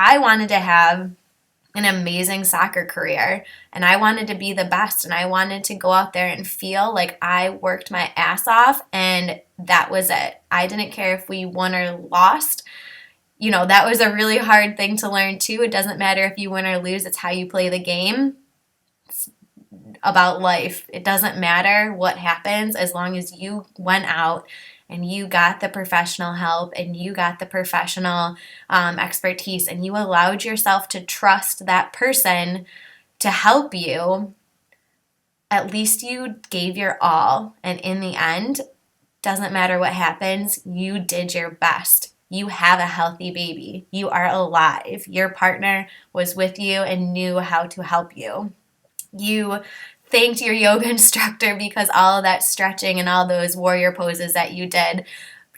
I wanted to have an amazing soccer career, and I wanted to be the best, and I wanted to go out there and feel like I worked my ass off, and that was it. I didn't care if we won or lost. That was a really hard thing to learn too. It doesn't matter if you win or lose, it's how you play the game. It's about life. It doesn't matter what happens as long as you went out and you got the professional help and you got the professional expertise and you allowed yourself to trust that person to help you. At least you gave your all. And in the end, doesn't matter what happens, you did your best. You have a healthy baby. You are alive. Your partner was with you and knew how to help you. You thanked your yoga instructor because all of that stretching and all those warrior poses that you did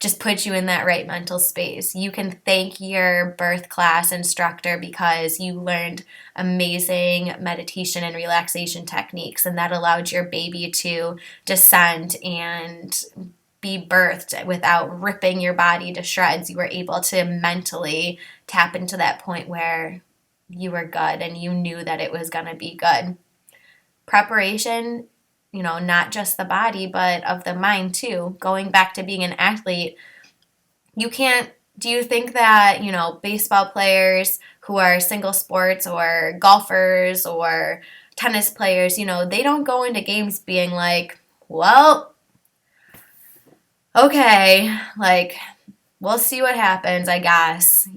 just put you in that right mental space. You can thank your birth class instructor because you learned amazing meditation and relaxation techniques, and that allowed your baby to descend and be birthed without ripping your body to shreds. You were able to mentally tap into that point where you were good and you knew that it was going to be good. Preparation, not just the body, but of the mind too. Going back to being an athlete, do you think that, baseball players who are single sports or golfers or tennis players, they don't go into games being like, well, okay, we'll see what happens, I guess.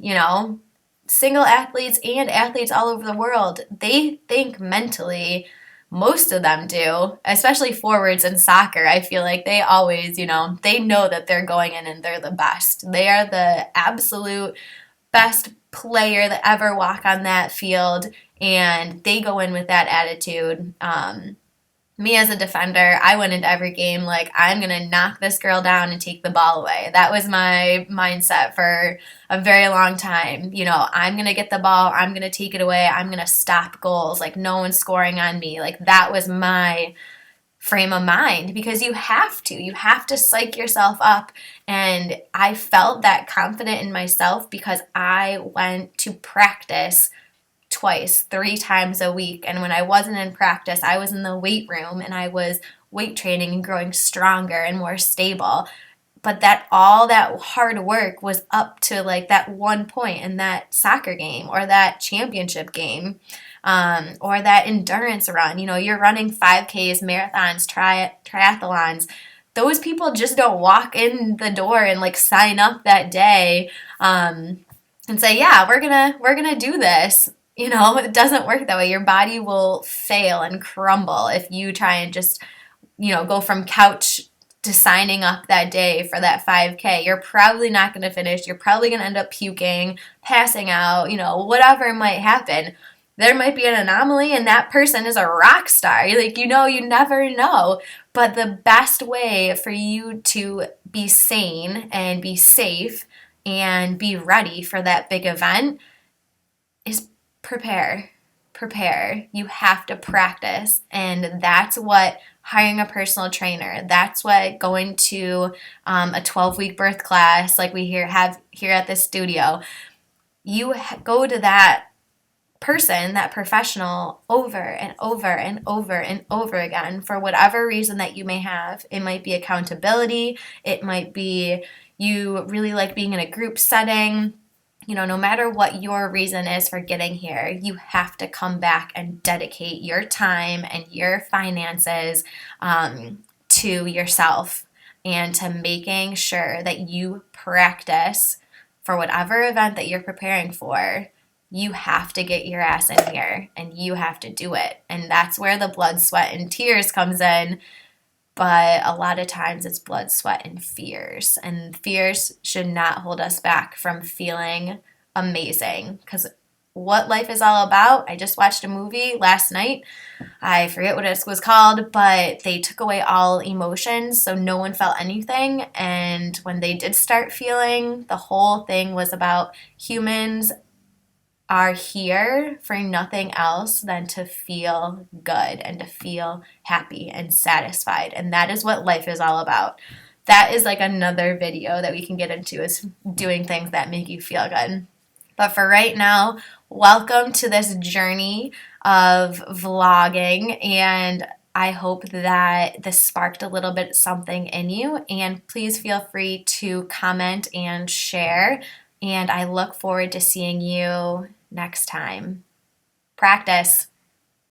Single athletes and athletes all over the world, they think mentally. Most of them do, especially forwards in soccer. I feel like they always, they know that they're going in and they're the best. They are the absolute best player that ever walk on that field, and they go in with that attitude. Me as a defender, I went into every game like, I'm going to knock this girl down and take the ball away. That was my mindset for a very long time. I'm going to get the ball. I'm going to take it away. I'm going to stop goals. Like, no one's scoring on me. Like, that was my frame of mind because you have to psych yourself up. And I felt that confident in myself because I went to practice twice, 3 times a week. And when I wasn't in practice, I was in the weight room and I was weight training and growing stronger and more stable. But all that hard work was up to that one point in that soccer game or that championship game, or that endurance run. You're running 5Ks, marathons, triathlons. Those people just don't walk in the door and sign up that day and say, yeah, we're gonna do this. It doesn't work that way. Your body will fail and crumble if you try and just, go from couch to signing up that day for that 5K. You're probably not going to finish. You're probably going to end up puking, passing out, whatever might happen. There might be an anomaly and that person is a rock star. You never know. But the best way for you to be sane and be safe and be ready for that big event is prepare. You have to practice, and that's what hiring a personal trainer, that's what going to a 12-week birth class like we have here at the studio, you go to that person, that professional, over and over and over and over again for whatever reason that you may have. It might be accountability, it might be you really like being in a group setting. No matter what your reason is for getting here, you have to come back and dedicate your time and your finances to yourself and to making sure that you practice for whatever event that you're preparing for. You have to get your ass in here and you have to do it. And that's where the blood, sweat, and tears comes in. But a lot of times it's blood, sweat, and fears. And fears should not hold us back from feeling amazing. Because what life is all about, I just watched a movie last night. I forget what it was called, but they took away all emotions, so no one felt anything. And when they did start feeling, the whole thing was about humans are here for nothing else than to feel good and to feel happy and satisfied. And that is what life is all about. That is another video that we can get into, is doing things that make you feel good. But for right now, welcome to this journey of vlogging, and I hope that this sparked a little bit something in you. And please feel free to comment and share. And I look forward to seeing you next time. Practice.